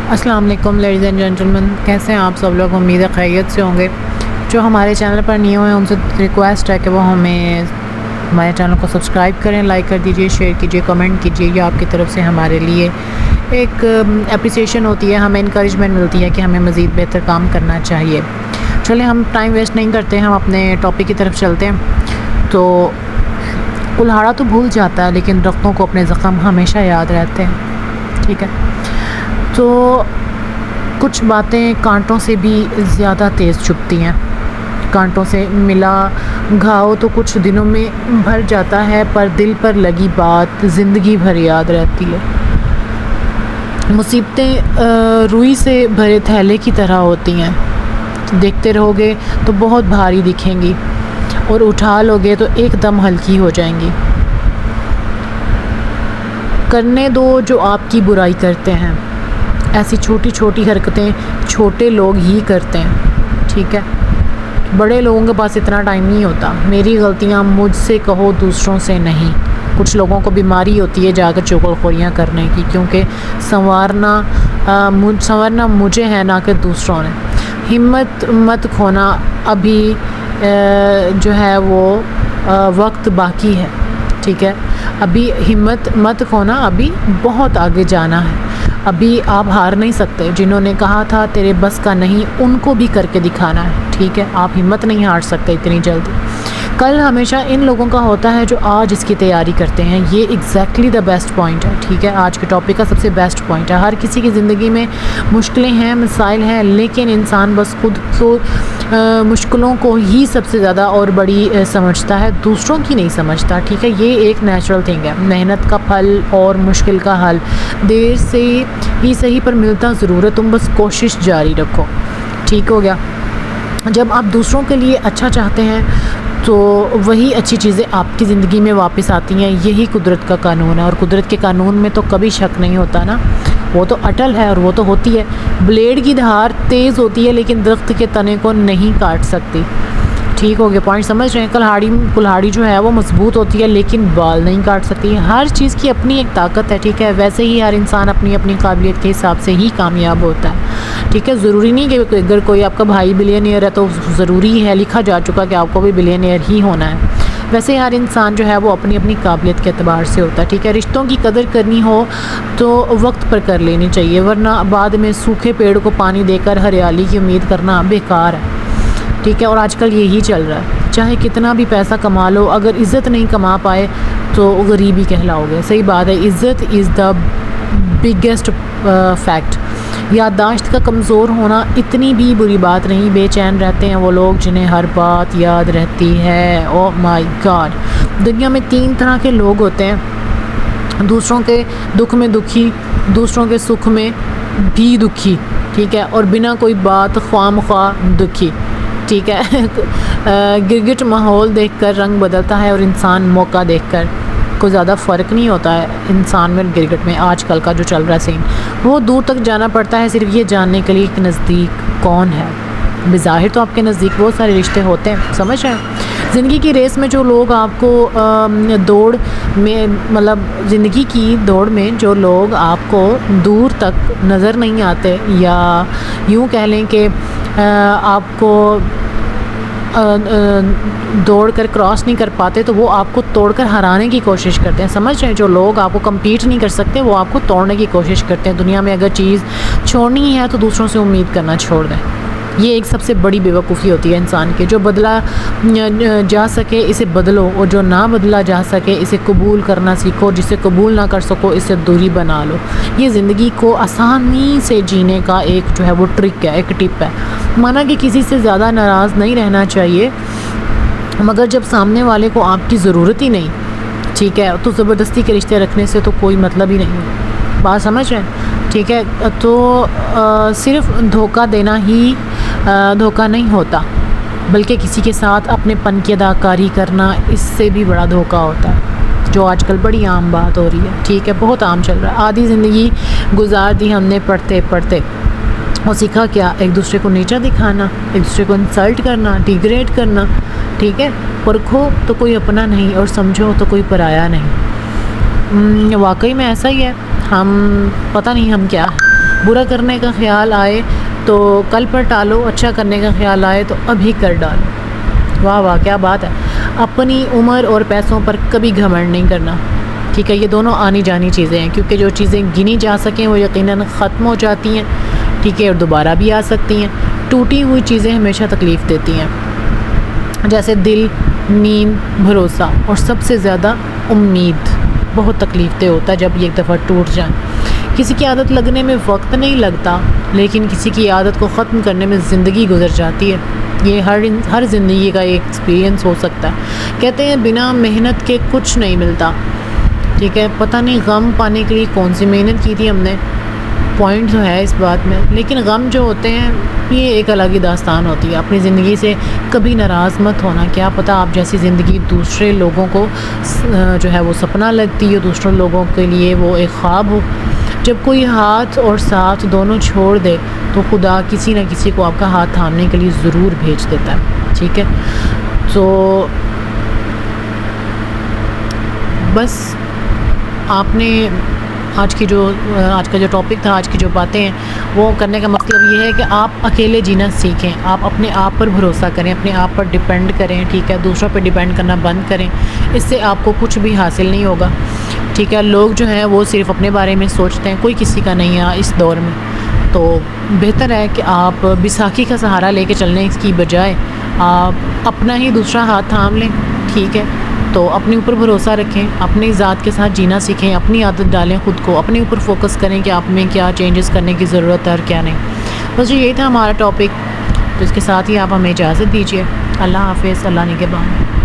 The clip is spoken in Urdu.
السلام علیکم لیڈیز اینڈ جینٹلمین، کیسے ہیں آپ سب لوگ؟ امید ہے خیریت سے ہوں گے۔ جو ہمارے چینل پر نیو ہیں ان سے ریکویسٹ ہے کہ وہ ہمارے چینل کو سبسکرائب کریں، لائک کر دیجئے، شیئر کیجئے، کمنٹ کیجئے۔ یہ آپ کی طرف سے ہمارے لیے ایک اپریسیشن ہوتی ہے، ہمیں انکریجمنٹ ملتی ہے کہ ہمیں مزید بہتر کام کرنا چاہیے۔ چلیں ہم ٹائم ویسٹ نہیں کرتے، ہم اپنے ٹاپک کی طرف چلتے ہیں۔ تو کلہاڑا تو بھول جاتا ہے لیکن درختوں کو اپنے زخم ہمیشہ یاد رہتے ہیں، ٹھیک ہے؟ تو کچھ باتیں کانٹوں سے بھی زیادہ تیز چبھتی ہیں۔ کانٹوں سے ملا گھاؤ تو کچھ دنوں میں بھر جاتا ہے، پر دل پر لگی بات زندگی بھر یاد رہتی ہے۔ مصیبتیں روئی سے بھرے تھیلے کی طرح ہوتی ہیں، دیکھتے رہو گے تو بہت بھاری دکھیں گی اور اٹھا لو گے تو ایک دم ہلکی ہو جائیں گی۔ کرنے دو جو آپ کی برائی کرتے ہیں، ایسی چھوٹی چھوٹی حرکتیں چھوٹے لوگ ہی کرتے ہیں، ٹھیک ہے؟ بڑے لوگوں کے پاس اتنا ٹائم نہیں ہوتا۔ میری غلطیاں مجھ سے کہو، دوسروں سے نہیں۔ کچھ لوگوں کو بیماری ہوتی ہے جا کر چغل خوریاں کرنے کی، کیونکہ سنورنا مجھے ہے نہ کہ دوسروں نے۔ ہمت مت کھونا، ابھی جو ہے وہ وقت باقی ہے، ٹھیک ہے؟ ابھی ہمت مت کھونا، ابھی بہت آگے جانا ہے، ابھی آپ ہار نہیں سکتے۔ جنہوں نے کہا تھا تیرے بس کا نہیں، ان کو بھی کر کے دکھانا ہے، ٹھیک ہے؟ آپ ہمت نہیں ہار سکتے اتنی جلدی۔ کل ہمیشہ ان لوگوں کا ہوتا ہے جو آج اس کی تیاری کرتے ہیں۔ یہ ایگزیکٹلی دا بیسٹ پوائنٹ ہے، ٹھیک ہے؟ آج کے ٹاپک کا سب سے بیسٹ پوائنٹ ہے۔ ہر کسی کی زندگی میں مشکلیں ہیں، مسائل ہیں، لیکن انسان بس خود کو مشکلوں کو ہی سب سے زیادہ اور بڑی سمجھتا ہے، دوسروں کی نہیں سمجھتا، ٹھیک ہے؟ یہ ایک نیچرل تھنگ ہے۔ محنت کا پھل اور مشکل کا حل دیر سے ہی صحیح پر ملتا ضرور ہے، تم بس کوشش جاری رکھو، ٹھیک ہو گیا؟ جب آپ دوسروں کے لیے اچھا چاہتے ہیں تو وہی اچھی چیزیں آپ کی زندگی میں واپس آتی ہیں۔ یہی قدرت کا قانون ہے، اور قدرت کے قانون میں تو کبھی شک نہیں ہوتا نا، وہ تو اٹل ہے اور وہ تو ہوتی ہے۔ بلیڈ کی دھار تیز ہوتی ہے لیکن درخت کے تنے کو نہیں کاٹ سکتی، ٹھیک ہو گیا؟ پوائنٹ سمجھ رہے ہیں؟ کلہاڑی جو ہے وہ مضبوط ہوتی ہے لیکن بال نہیں کاٹ سکتی۔ ہر چیز کی اپنی ایک طاقت ہے، ٹھیک ہے؟ ویسے ہی ہر انسان اپنی اپنی قابلیت کے حساب سے ہی کامیاب ہوتا ہے، ٹھیک ہے؟ ضروری نہیں کہ اگر کوئی آپ کا بھائی بلینئر ہے تو ضروری ہے، لکھا جا چکا کہ آپ کو بھی بلینئر ہی ہونا ہے۔ ویسے ہر انسان جو ہے وہ اپنی اپنی قابلیت کے اعتبار سے ہوتا ہے، ٹھیک ہے؟ رشتوں کی قدر کرنی ہو تو وقت پر کر لینی چاہیے، ورنہ بعد میں سوکھے پیڑ کو پانی دے کر ہریالی کی امید کرنا بیکار ہے، ٹھیک ہے؟ اور آج کل یہی چل رہا ہے، چاہے کتنا بھی پیسہ کما لو، اگر عزت نہیں کما پائے تو غریب ہی کہلاؤ گے۔ صحیح بات ہے، عزت از دا بگیسٹ فیکٹ۔ یادداشت کا کمزور ہونا اتنی بھی بری بات نہیں۔ بے چین رہتے ہیں وہ لوگ جنہیں ہر بات یاد رہتی ہے۔ او مائی گاڈ! دنیا میں 3 طرح کے لوگ ہوتے ہیں: دوسروں کے دکھ میں دکھی، دوسروں کے سکھ میں بھی دکھی، ٹھیک ہے؟ اور بنا کوئی بات خواہ مخواہ دکھی، ٹھیک ہے؟ گرگٹ ماحول دیکھ کر رنگ بدلتا ہے اور انسان موقع دیکھ کر۔ کوئی زیادہ فرق نہیں ہوتا ہے انسان میں اور گرگٹ میں۔ آج کل کا جو چل رہا ہے سین، وہ دور تک جانا پڑتا ہے صرف یہ جاننے کے لیے کہ نزدیک کون ہے۔ بظاہر تو آپ کے نزدیک بہت سارے رشتے ہوتے ہیں، سمجھ رہے ہیں؟ زندگی کی ریس میں جو لوگ آپ کو دوڑ میں زندگی کی دوڑ میں جو لوگ آپ کو دور تک نظر نہیں آتے، یا یوں کہہ لیں کہ آپ کو دوڑ کر کراس نہیں کر پاتے، تو وہ آپ کو توڑ کر ہرانے کی کوشش کرتے ہیں، سمجھ رہے ہیں؟ جو لوگ آپ کو کمپیٹ نہیں کر سکتے وہ آپ کو توڑنے کی کوشش کرتے ہیں۔ دنیا میں اگر چیز چھوڑنی ہے تو دوسروں سے امید کرنا چھوڑ دیں۔ یہ ایک سب سے بڑی بیوقوفی ہوتی ہے انسان کی۔ جو بدلا جا سکے اسے بدلو، اور جو نہ بدلا جا سکے اسے قبول کرنا سیکھو، جسے قبول نہ کر سکو اسے دوری بنا لو۔ یہ زندگی کو آسانی سے جینے کا ایک جو ہے وہ ٹرک ہے، ایک ٹپ ہے۔ مانا کہ کسی سے زیادہ ناراض نہیں رہنا چاہیے، مگر جب سامنے والے کو آپ کی ضرورت ہی نہیں، ٹھیک ہے، تو زبردستی کے رشتے رکھنے سے تو کوئی مطلب ہی نہیں۔ بات سمجھ رہے ہیں؟ ٹھیک ہے؟ تو صرف دھوکہ دینا ہی دھوکہ نہیں ہوتا، بلکہ کسی کے ساتھ اپنے پن کی اداکاری کرنا اس سے بھی بڑا دھوکہ ہوتا ہے، جو آج کل بڑی عام بات ہو رہی ہے، ٹھیک ہے؟ بہت عام چل رہا ہے۔ آدھی زندگی گزار دی ہم نے پڑھتے پڑھتے، اور سیکھا کیا؟ ایک دوسرے کو نیچا دکھانا، ایک دوسرے کو انسلٹ کرنا، ڈیگریڈ کرنا، ٹھیک ہے؟ پرکھو تو کوئی اپنا نہیں اور سمجھو تو کوئی پرایا نہیں۔ واقعی میں ایسا ہی ہے، ہم پتہ نہیں ہم کیا، برا کرنے کا خیال آئے تو کل پر ٹالو، اچھا کرنے کا خیال آئے تو ابھی کر ڈالو۔ واہ واہ کیا بات ہے۔ اپنی عمر اور پیسوں پر کبھی گھمنڈ نہیں کرنا، ٹھیک ہے، یہ دونوں آنی جانی چیزیں ہیں، کیونکہ جو چیزیں گنی جا سکیں وہ یقیناً ختم ہو جاتی ہیں، ٹھیک ہے، اور دوبارہ بھی آ سکتی ہیں۔ ٹوٹی ہوئی چیزیں ہمیشہ تکلیف دیتی ہیں، جیسے دل، نیند، بھروسہ اور سب سے زیادہ امید۔ بہت تکلیف دہ ہوتا ہے جب یہ ایک دفعہ ٹوٹ جائیں۔ کسی کی عادت لگنے میں وقت نہیں لگتا، لیکن کسی کی عادت کو ختم کرنے میں زندگی گزر جاتی ہے۔ یہ ہر زندگی کا ایک ایکسپیرینس ہو سکتا ہے۔ کہتے ہیں بنا محنت کے کچھ نہیں ملتا، ٹھیک ہے، پتہ نہیں غم پانے کے لیے کون سی محنت کی تھی ہم نے، پوائنٹ جو ہے اس بات میں، لیکن غم جو ہوتے ہیں یہ ایک الگ ہی داستان ہوتی ہے۔ اپنی زندگی سے کبھی ناراض مت ہونا، کیا پتہ آپ جیسی زندگی دوسرے لوگوں کو جو ہے وہ سپنا لگتی ہو، دوسروں لوگوں کے لیے وہ ایک خواب ہو۔ جب کوئی ہاتھ اور ساتھ دونوں چھوڑ دے تو خدا کسی نہ کسی کو آپ کا ہاتھ تھامنے کے لیے ضرور بھیج دیتا ہے، ٹھیک ہے۔ تو بس آپ نے آج کا جو ٹاپک تھا، آج کی جو باتیں ہیں وہ کرنے کا مطلب یہ ہے کہ آپ اکیلے جینا سیکھیں، آپ اپنے آپ پر بھروسہ کریں، اپنے آپ پر ڈیپینڈ کریں، ٹھیک ہے، دوسروں پہ ڈیپینڈ کرنا بند کریں، اس سے آپ کو کچھ بھی حاصل نہیں ہوگا، ٹھیک ہے۔ لوگ جو ہیں وہ صرف اپنے بارے میں سوچتے ہیں، کوئی کسی کا نہیں ہے اس دور میں، تو بہتر ہے کہ آپ بیساکھی کا سہارا لے کے چلنے کی بجائے آپ اپنا ہی دوسرا ہاتھ تھام لیں، ٹھیک ہے۔ تو اپنے اوپر بھروسہ رکھیں، اپنی ذات کے ساتھ جینا سیکھیں، اپنی عادت ڈالیں، خود کو اپنے اوپر فوکس کریں کہ آپ میں کیا چینجز کرنے کی ضرورت ہے اور کیا نہیں۔ بس یہی تھا ہمارا ٹاپک، تو اس کے ساتھ ہی آپ ہمیں اجازت دیجیے۔ اللہ حافظ، اللہ نگہبان۔